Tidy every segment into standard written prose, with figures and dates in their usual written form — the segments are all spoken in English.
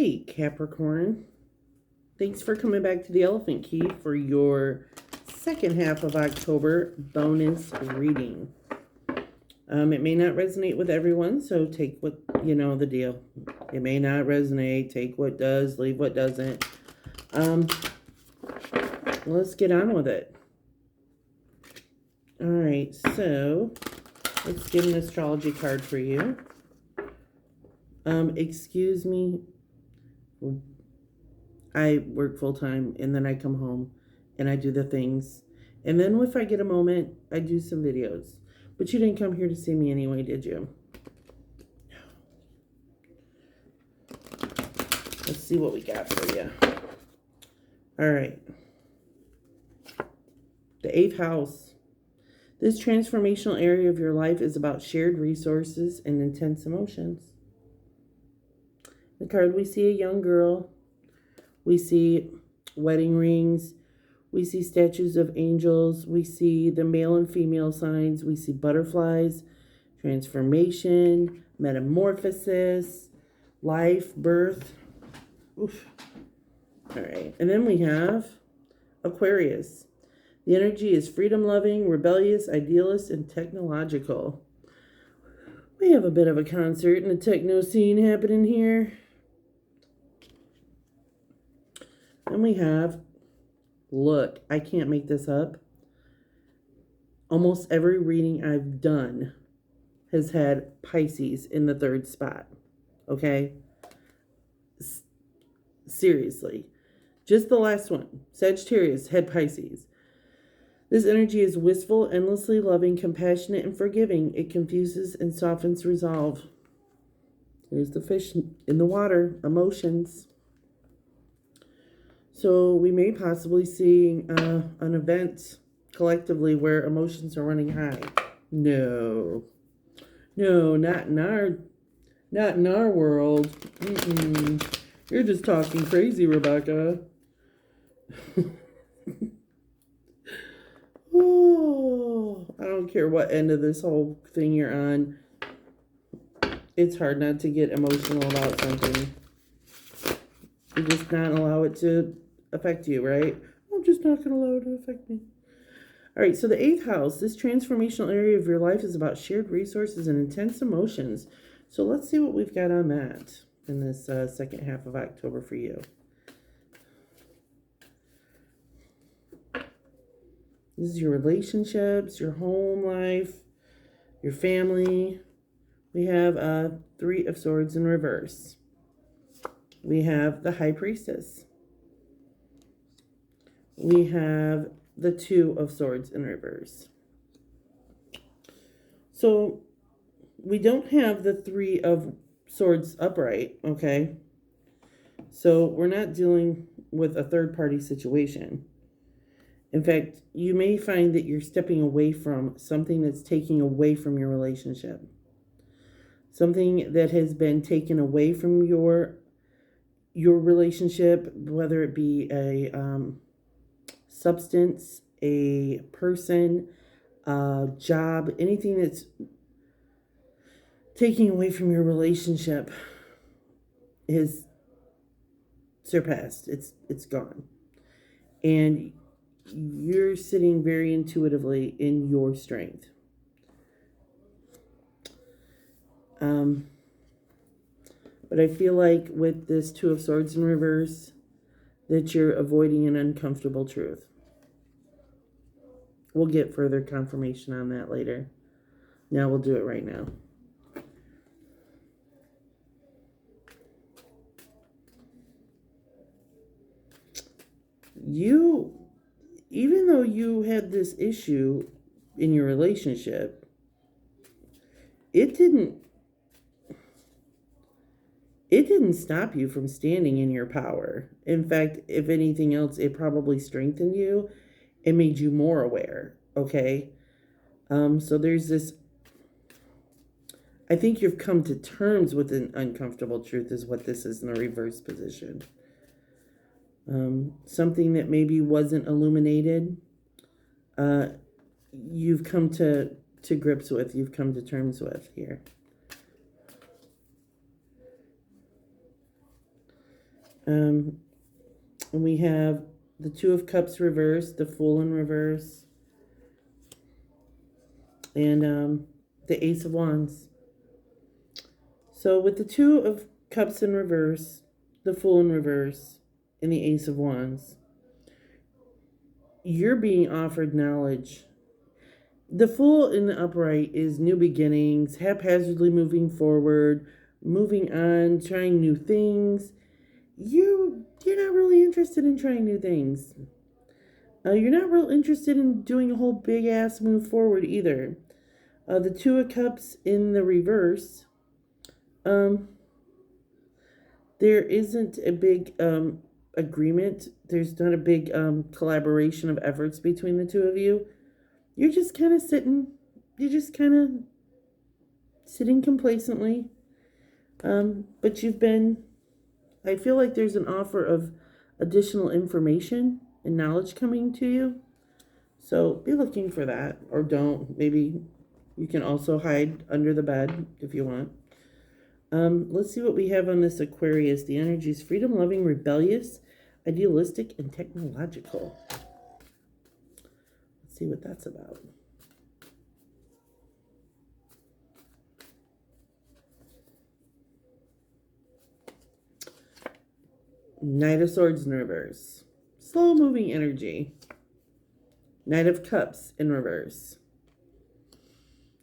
Hey, Capricorn. Thanks for coming back to the Elephant Key for your second half of October bonus reading. It may not resonate with everyone, so take what, the deal. It may not resonate. Take what does, leave what doesn't. Let's get on with it. All right, so let's get an astrology card for you. Excuse me. I work full-time, and then I come home, and I do the things. And then if I get a moment, I do some videos. But you didn't come here to see me anyway, did you? Let's see what we got for you. All right. The 8th house. This transformational area of your life is about shared resources and intense emotions. The card, we see a young girl. We see wedding rings. We see statues of angels. We see the male and female signs. We see butterflies, transformation, metamorphosis, life, birth. Oof. All right. And then we have Aquarius. The energy is freedom-loving, rebellious, idealist, and technological. We have a bit of a concert in the techno scene happening here. And we have, look, I can't make this up. Almost every reading I've done has had Pisces in the 3rd spot. Okay? Seriously. Just the last one, Sagittarius, had Pisces. This energy is wistful, endlessly loving, compassionate, and forgiving. It confuses and softens resolve. There's the fish in the water, emotions. So we may possibly see an event collectively where emotions are running high. No, not in our world. You're just talking crazy, Rebecca. Oh, I don't care what end of this whole thing you're on. It's hard not to get emotional about something. You just not allow it to affect you, right? I'm just not going to allow it to affect me. All right, so the 8th house, this transformational area of your life is about shared resources and intense emotions. So let's see what we've got on that in this second half of October for you. This is your relationships, your home life, your family. We have 3 of Swords in reverse. We have the High Priestess. We have the 2 of Swords in reverse. So we don't have the 3 of Swords upright, okay? So we're not dealing with a third-party situation. In fact, you may find that you're stepping away from something that's taking away from your relationship. Something that has been taken away from your relationship, whether it be a substance, a person, a job, anything that's taking away from your relationship is surpassed. It's gone. And you're sitting very intuitively in your strength. But I feel like with this 2 of Swords in reverse, that you're avoiding an uncomfortable truth. We'll get further confirmation on that later. Now we'll do it right now. Even though you had this issue in your relationship, it didn't stop you from standing in your power. In fact, if anything else, it probably strengthened you and made you more aware, okay? So there's this, I think you've come to terms with an uncomfortable truth is what this is in the reverse position. Something that maybe wasn't illuminated, you've come to grips with, you've come to terms with here. And we have the Two of Cups reversed, the Fool in reverse, and the Ace of Wands. So with the Two of Cups in reverse, the Fool in reverse, and the Ace of Wands, you're being offered knowledge. The Fool in the upright is new beginnings, haphazardly moving forward, moving on, trying new things. You're not really interested in trying new things. You're not real interested in doing a whole big ass move forward either. The Two of Cups in the reverse, there isn't a big agreement. There's not a big collaboration of efforts between the two of you. You're just kind of sitting. You're just kind of sitting complacently. But you've been, I feel like there's an offer of additional information and knowledge coming to you. So be looking for that, or don't. Maybe you can also hide under the bed if you want. Let's see what we have on this Aquarius. The energy is freedom, loving, rebellious, idealistic, and technological. Let's see what that's about. Knight of Swords in reverse. Slow moving energy. Knight of Cups in reverse.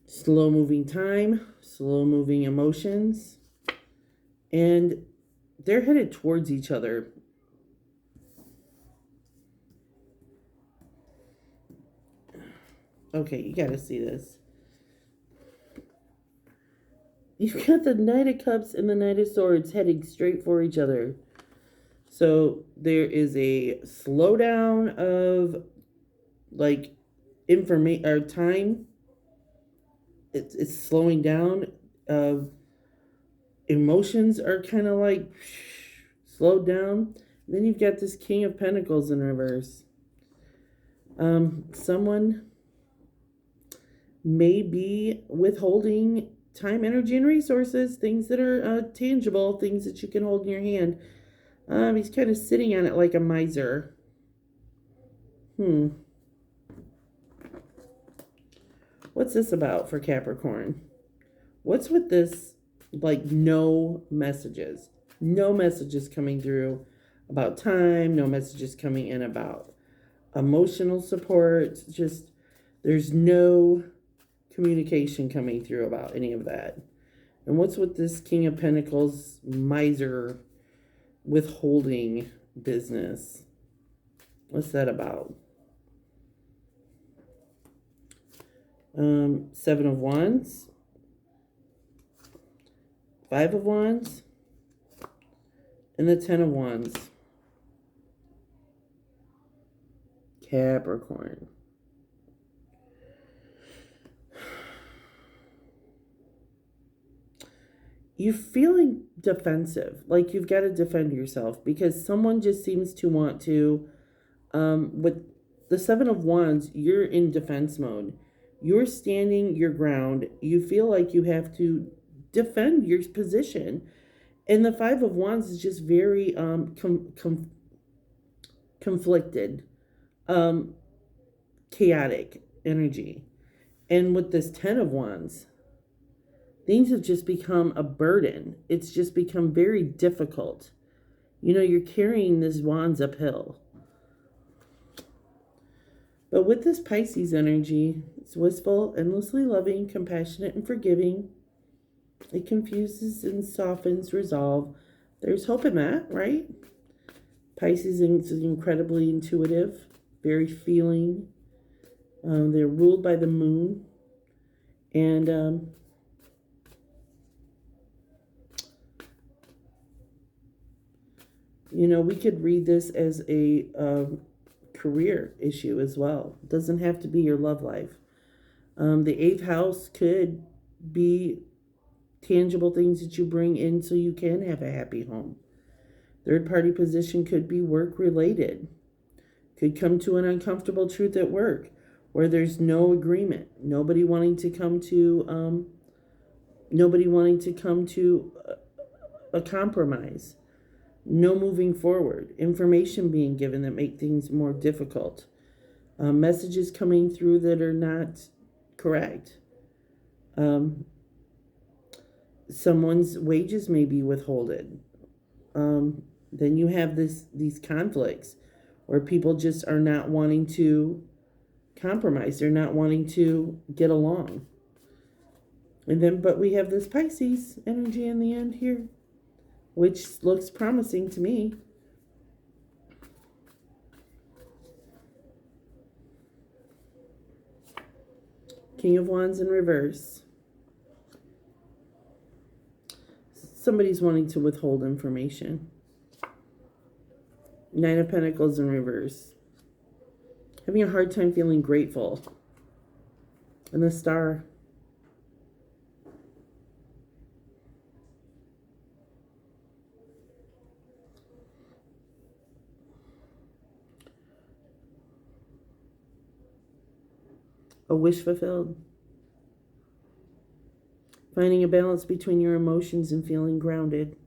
Slow moving time, slow moving emotions. And they're headed towards each other. Okay, you gotta see this. You've got the Knight of Cups and the Knight of Swords heading straight for each other. So there is a slowdown of like information or time. It's slowing down. Emotions are kind of like slowed down. Then you've got this King of Pentacles in reverse. Someone may be withholding time, energy, and resources, things that are tangible, things that you can hold in your hand. He's kind of sitting on it like a miser. What's this about for Capricorn? What's with this, like, no messages? No messages coming through about time. No messages coming in about emotional support. Just, there's no communication coming through about any of that. And what's with this King of Pentacles miser withholding business? What's that about? Seven of Wands, Five of Wands, and the Ten of Wands. Capricorn. You're feeling defensive, like you've got to defend yourself because someone just seems to want to, with the Seven of Wands, you're in defense mode. You're standing your ground. You feel like you have to defend your position. And the Five of Wands is just very conflicted, chaotic energy. And with this Ten of Wands, things have just become a burden. It's just become very difficult. You know, you're carrying this wands uphill. But with this Pisces energy, it's wistful, endlessly loving, compassionate, and forgiving. It confuses and softens resolve. There's hope in that, right? Pisces is incredibly intuitive, very feeling. They're ruled by the moon. And you know, we could read this as a career issue as well. It doesn't have to be your love life. The eighth house could be tangible things that you bring in so you can have a happy home. Third party position could be work related. Could come to an uncomfortable truth at work where there's no agreement. Nobody wanting to come to a compromise. No moving forward. Information being given that make things more difficult. Messages coming through that are not correct. Someone's wages may be withholded. Then you have these conflicts where people just are not wanting to compromise. They're not wanting to get along. And then, but we have this Pisces energy in the end here, which looks promising to me. King of Wands in reverse. Somebody's wanting to withhold information. Nine of Pentacles in reverse. Having a hard time feeling grateful. And the Star. A wish fulfilled. Finding a balance between your emotions and feeling grounded.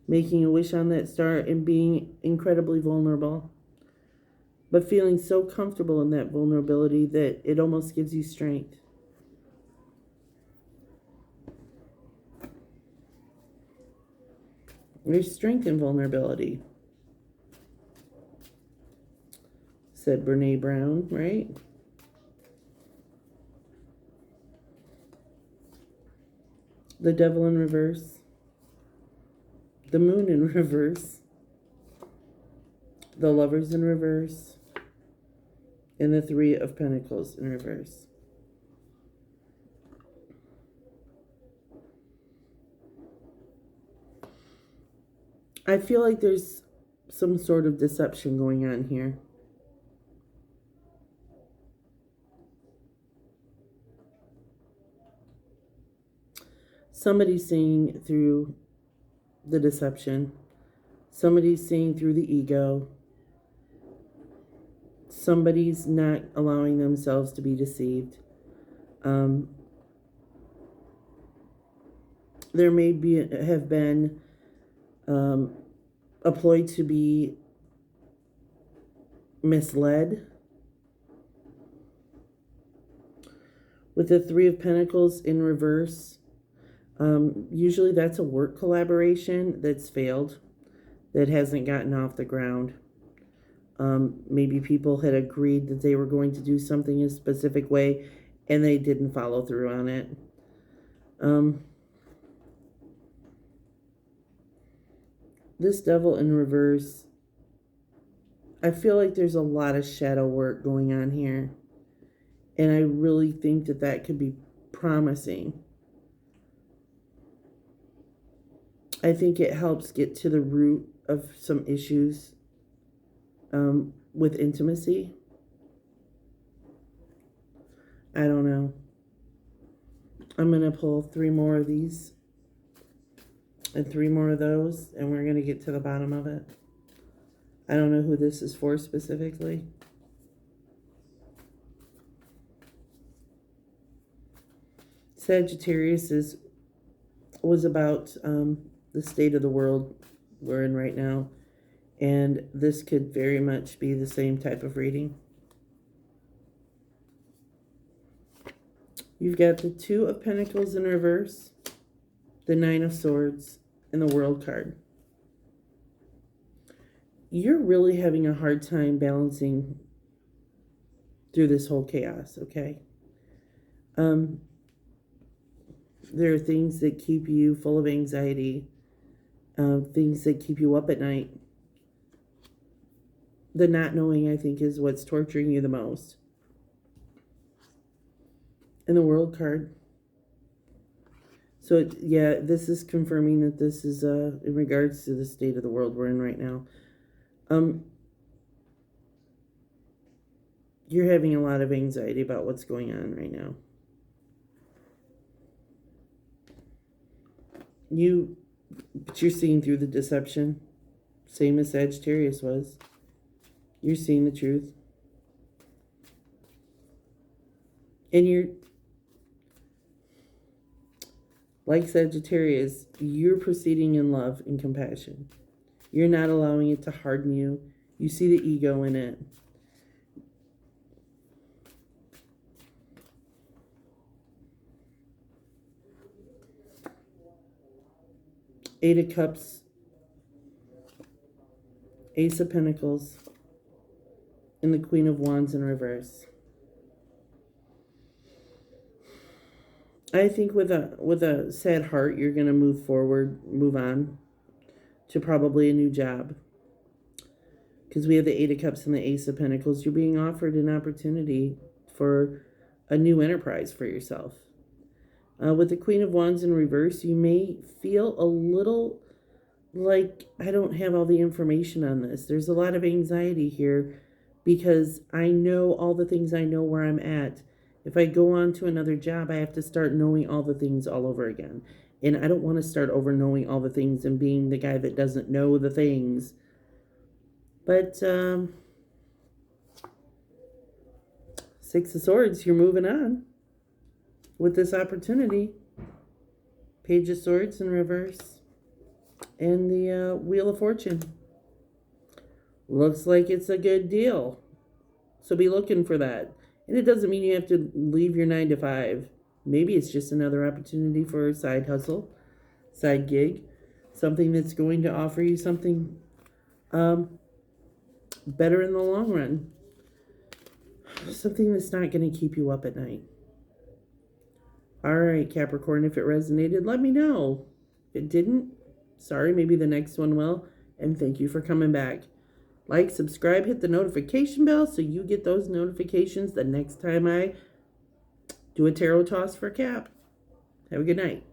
Making a wish on that star and being incredibly vulnerable. But feeling so comfortable in that vulnerability that it almost gives you strength. There's strength in vulnerability, said Brene Brown, right? The Devil in reverse. The Moon in reverse. The Lovers in reverse. And the Three of Pentacles in reverse. I feel like there's some sort of deception going on here. Somebody's seeing through the deception. Somebody's seeing through the ego. Somebody's not allowing themselves to be deceived. There may have been a ploy to be misled. With the Three of Pentacles in reverse, usually that's a work collaboration that's failed, that hasn't gotten off the ground. Maybe people had agreed that they were going to do something a specific way and they didn't follow through on it. This Devil in reverse, I feel like there's a lot of shadow work going on here. And I really think that that could be promising. I think it helps get to the root of some issues with intimacy. I don't know. I'm going to pull 3 more of these and 3 more of those, and we're going to get to the bottom of it. I don't know who this is for specifically. Sagittarius was about the state of the world we're in right now. And this could very much be the same type of reading. You've got the Two of Pentacles in reverse, the Nine of Swords, and the World card. You're really having a hard time balancing through this whole chaos, okay? There are things that keep you full of anxiety, things that keep you up at night. The not knowing, I think, is what's torturing you the most. And the World card. So, yeah, this is confirming that this is in regards to the state of the world we're in right now. You're having a lot of anxiety about what's going on right now. But you're seeing through the deception, same as Sagittarius was. You're seeing the truth. And Like Sagittarius, you're proceeding in love and compassion. You're not allowing it to harden you. You see the ego in it. Eight of Cups, Ace of Pentacles, and the Queen of Wands in reverse. I think with a sad heart, you're going to move forward, move on to probably a new job. Because we have the Eight of Cups and the Ace of Pentacles. You're being offered an opportunity for a new enterprise for yourself. With the Queen of Wands in reverse, you may feel a little like, I don't have all the information on this. There's a lot of anxiety here because I know all the things I know where I'm at. If I go on to another job, I have to start knowing all the things all over again. And I don't want to start over knowing all the things and being the guy that doesn't know the things. But Six of Swords, you're moving on with this opportunity. Page of Swords in reverse. And the Wheel of Fortune. Looks like it's a good deal. So be looking for that. And it doesn't mean you have to leave your 9 to 5. Maybe it's just another opportunity for a side hustle, side gig. Something that's going to offer you something better in the long run. Something that's not going to keep you up at night. All right, Capricorn, if it resonated, let me know. If it didn't, sorry, maybe the next one will. And thank you for coming back. Like, subscribe, hit the notification bell so you get those notifications the next time I do a tarot toss for Cap. Have a good night.